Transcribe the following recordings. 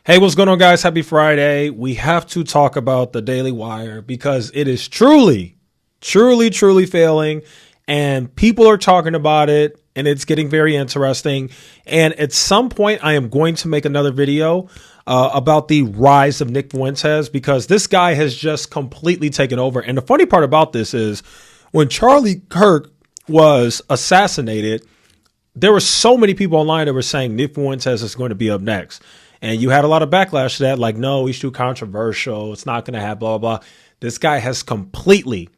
Hey, what's going on, guys? Happy Friday. We have to talk about the Daily Wire because it is truly failing, and people are talking about it, and it's getting very interesting. And at some point, I am going to make another video about the rise of Nick Fuentes because this guy has just completely taken over. And the funny part about this is when Charlie Kirk was assassinated, there were so many people online that were saying Nick Fuentes is going to be up next. And you had a lot of backlash to that, like, no, he's too controversial. It's not going to have blah, blah, blah. This guy has completely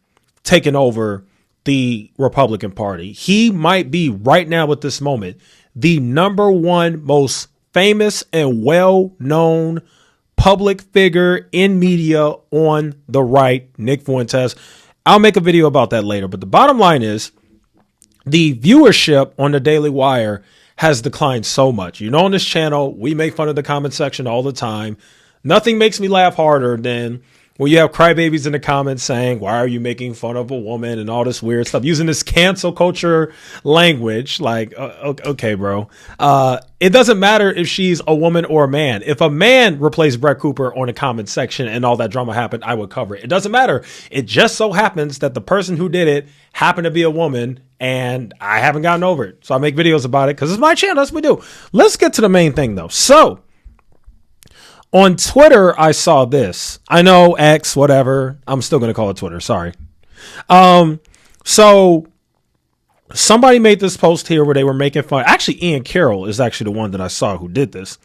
taken over the Republican Party. He might be right now at this moment the number one most famous and well-known public figure in media on the right, Nick Fuentes. I'll make a video about that later. But the bottom line is the viewership on the Daily Wire has declined so much. You know, on this channel, we make fun of the comment section all the time. Nothing makes me laugh harder than when you have crybabies in the comments saying, why are you making fun of a woman and all this weird stuff, using this cancel culture language. Like, okay, bro. It doesn't matter if she's a woman or a man. If a man replaced Brett Cooper on the comment section and all that drama happened, I would cover it. It doesn't matter. It just so happens that the person who did it happened to be a woman, and I haven't gotten over it. So I make videos about it because it's my channel. That's what we do. Let's get to the main thing, though. So on Twitter, I saw this. I know X, whatever. I'm still going to call it Twitter. Sorry. So somebody made this post here where they were making fun. Actually, Ian Carroll is actually the one that I saw who did this.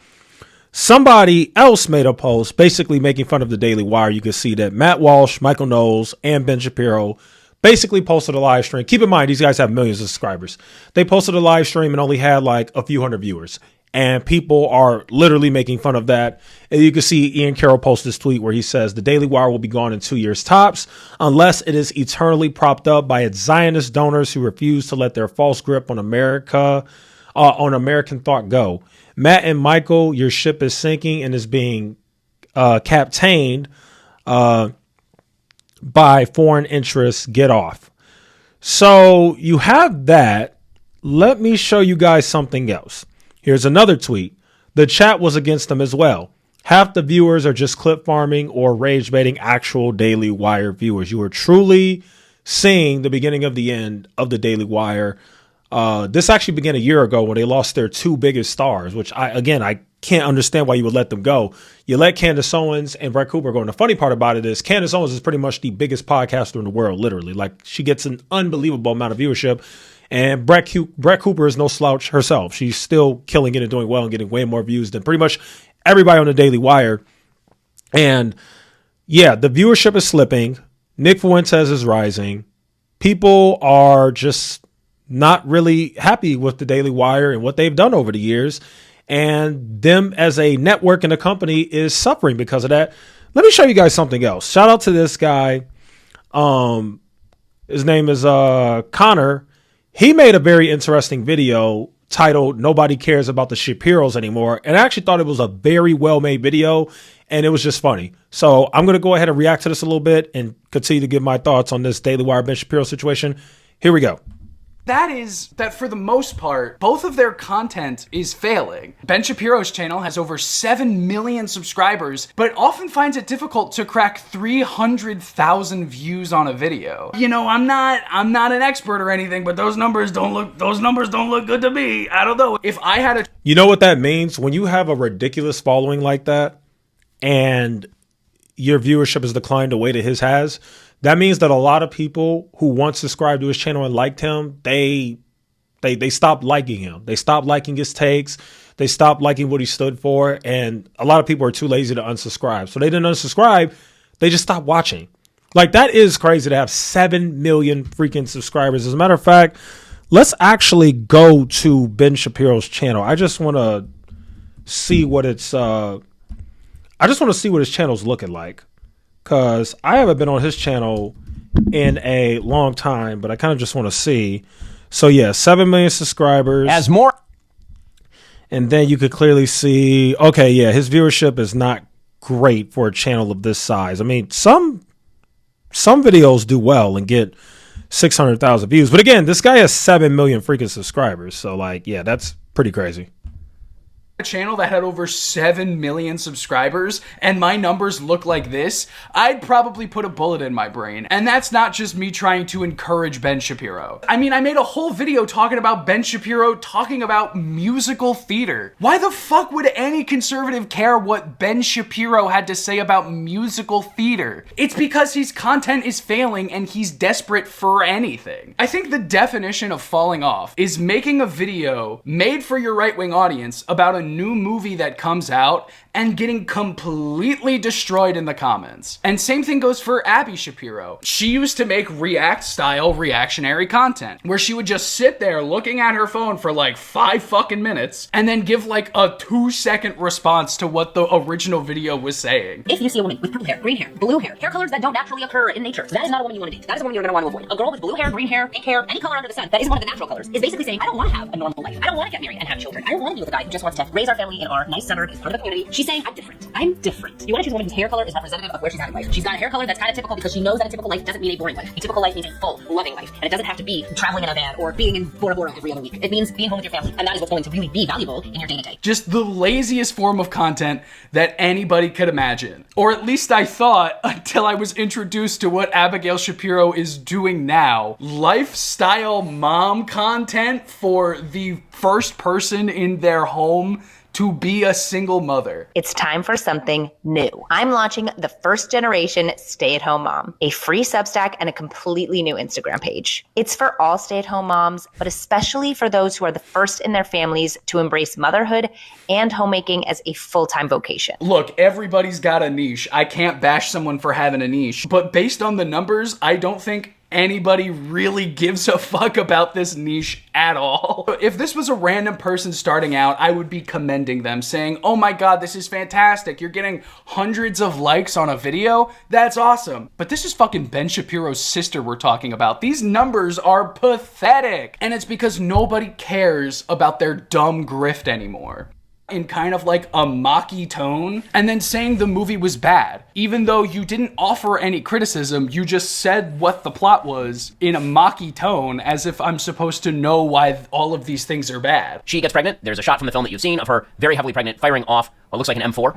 Somebody else made a post basically making fun of the Daily Wire. You can see that Matt Walsh, Michael Knowles, and Ben Shapiro basically posted a live stream. Keep in mind, these guys have millions of subscribers. They posted a live stream and only had like a few hundred viewers. And people are literally making fun of that. And you can see Ian Carroll post this tweet where he says the Daily Wire will be gone in 2 years tops unless it is eternally propped up by its Zionist donors who refuse to let their false grip on America, on American thought go. Matt and Michael, your ship is sinking and is being captained by foreign interests. Get off. So you have that. Let me show you guys something else. Here's another tweet. The chat was against them as well. Half the viewers are just clip farming or rage baiting actual Daily Wire viewers. You are truly seeing the beginning of the end of the Daily Wire. This actually began a year ago when they lost their two biggest stars, which I can't understand why you would let them go. You let Candace Owens and Brett Cooper go. And the funny part about it is Candace Owens is pretty much the biggest podcaster in the world, literally. Like, she gets an unbelievable amount of viewership. And Brett Cooper is no slouch herself. She's still killing it and doing well and getting way more views than pretty much everybody on the Daily Wire. And yeah, the viewership is slipping. Nick Fuentes is rising. People are just not really happy with the Daily Wire and what they've done over the years. And them as a network and a company is suffering because of that. Let me show you guys something else. Shout out to this guy. His name is Connor. He made a very interesting video titled "Nobody Cares About the Shapiros Anymore." And I actually thought it was a very well-made video, and it was just funny. So I'm going to go ahead and react to this a little bit and continue to give my thoughts on this Daily Wire Ben Shapiro situation. Here we go. That is that for the most part, both of their content is failing. Ben Shapiro's channel has over 7 million subscribers, but often finds it difficult to crack 300,000 views on a video. You know, I'm not an expert or anything, but those numbers don't look good to me. I don't know. If I had a You know what that means? When you have a ridiculous following like that and your viewership has declined the way that his has, that means that a lot of people who once subscribed to his channel and liked him, they stopped liking him. They stopped liking his takes. They stopped liking what he stood for. And a lot of people are too lazy to unsubscribe. So they didn't unsubscribe. They just stopped watching. Like, that is crazy to have 7 million freaking subscribers. As a matter of fact, let's actually go to Ben Shapiro's channel. I just want to see what his channel's looking like. Because I haven't been on his channel in a long time, but I kind of just want to see. So yeah, 7 million subscribers. As more. And then you could clearly see, okay, yeah, his viewership is not great for a channel of this size. I mean, some videos do well and get 600,000 views. But again, this guy has 7 million freaking subscribers. So like, yeah, that's pretty crazy. a channel that had over 7 million subscribers and my numbers look like this, I'd probably put a bullet in my brain. And that's not just me trying to encourage Ben Shapiro. I mean, I made a whole video talking about Ben Shapiro talking about musical theater. Why the fuck would any conservative care what Ben Shapiro had to say about musical theater? It's because his content is failing and he's desperate for anything. I think the definition of falling off is making a video made for your right-wing audience about a new movie that comes out and getting completely destroyed in the comments. And same thing goes for Abby Shapiro. She used to make React-style reactionary content, where she would just sit there looking at her phone for like 5 fucking minutes and then give like a 2-second response to what the original video was saying. If you see a woman with purple hair, green hair, blue hair colors that don't naturally occur in nature, that is not a woman you want to date. That is a woman you're going to want to avoid. A girl with blue hair, green hair, pink hair, any color under the sun that isn't one of the natural colors is basically saying, I don't want to have a normal life. I don't want to get married and have children. I don't want to be with a guy who just wants to raise our family in our nice suburb as part of the community. She's saying, I'm different. I'm different. You want to choose a woman whose hair color is representative of where she's at in life. She's got a hair color that's kind of typical because she knows that a typical life doesn't mean a boring life. A typical life means a full, loving life. And it doesn't have to be traveling in a van or being in Bora Bora every other week. It means being home with your family. And that is what's going to really be valuable in your day-to-day. Just the laziest form of content that anybody could imagine. Or at least I thought until I was introduced to what Abigail Shapiro is doing now. Lifestyle mom content for the first person in their home to be a single mother. It's time for something new. I'm launching the first generation stay-at-home mom, a free Substack and a completely new Instagram page. It's for all stay-at-home moms, but especially for those who are the first in their families to embrace motherhood and homemaking as a full-time vocation. Look, everybody's got a niche. I can't bash someone for having a niche, but based on the numbers, I don't think anybody really gives a fuck about this niche at all. If this was a random person starting out, I would be commending them, saying, oh my god, this is fantastic. You're getting hundreds of likes on a video. That's awesome. But this is fucking Ben Shapiro's sister we're talking about. These numbers are pathetic. And it's because nobody cares about their dumb grift anymore. In kind of like a mocky tone, and then saying the movie was bad. Even though you didn't offer any criticism, you just said what the plot was in a mocky tone, as if I'm supposed to know why all of these things are bad. She gets pregnant. There's a shot from the film that you've seen of her very heavily pregnant, firing off what looks like an M4.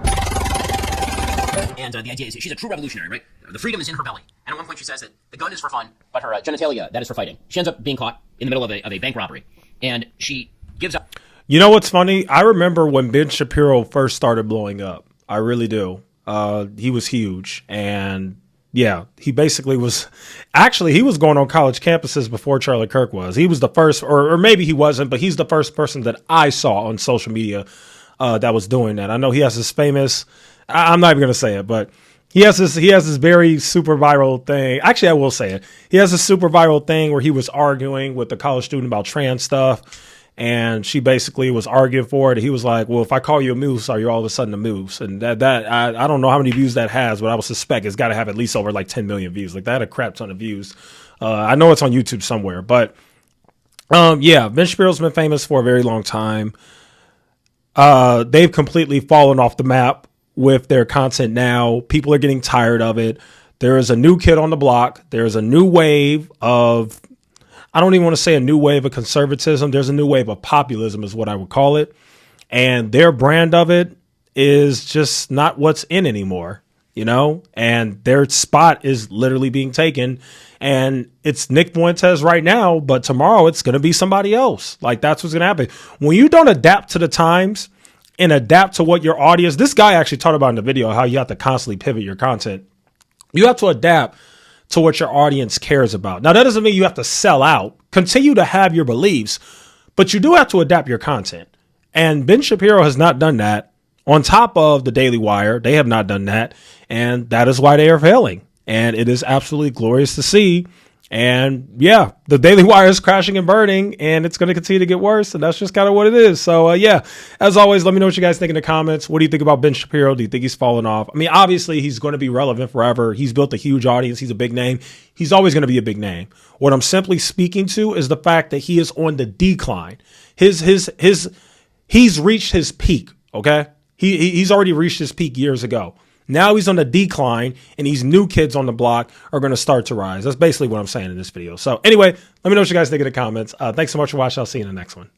And the idea is she's a true revolutionary, right? The freedom is in her belly. And at one point she says that the gun is for fun, but her genitalia, that is for fighting. She ends up being caught in the middle of a bank robbery. And she gives up. You know what's funny? I remember when Ben Shapiro first started blowing up. I really do. He was huge. And yeah, he basically was, actually, he was going on college campuses before Charlie Kirk was. He was the first, or maybe he wasn't, but he's the first person that I saw on social media that was doing that. I know he has this famous, I'm not even going to say it, but he has this very super viral thing. Actually, I will say it. He has this super viral thing where he was arguing with the college student about trans stuff. And she basically was arguing for it. He was like, well, if I call you a moose, are you all of a sudden a moose? And I don't know how many views that has, but I would suspect it's got to have at least over like 10 million views. Like that had a crap ton of views. I know it's on YouTube somewhere, but yeah, Ben Shapiro's been famous for a very long time. They've completely fallen off the map with their content now. People are getting tired of it. There is a new kid on the block. There's a new wave of, I don't even want to say a new wave of conservatism. There's a new wave of populism is what I would call it. And their brand of it is just not what's in anymore, you know, and their spot is literally being taken. And it's Nick Fuentes right now, but tomorrow it's going to be somebody else. Like that's what's going to happen. When you don't adapt to the times and adapt to what your audience, this guy actually talked about in the video, how you have to constantly pivot your content. You have to adapt to what your audience cares about. Now, that doesn't mean you have to sell out. Continue to have your beliefs, but you do have to adapt your content. And Ben Shapiro has not done that. On top of the Daily Wire, they have not done that. And that is why they are failing. And it is absolutely glorious to see. And yeah, the Daily Wire is crashing and burning, and it's going to continue to get worse. And that's just kind of what it is. So yeah, as always, let me know what you guys think in the comments. What do you think about Ben Shapiro? Do you think he's fallen off? I mean, obviously he's going to be relevant forever. He's built a huge audience. He's a big name. He's always going to be a big name. What I'm simply speaking to is the fact that he is on the decline. He's reached his peak. Okay. He's already reached his peak years ago. Now he's on the decline, and these new kids on the block are going to start to rise. That's basically what I'm saying in this video. So anyway, let me know what you guys think in the comments. Thanks so much for watching. I'll see you in the next one.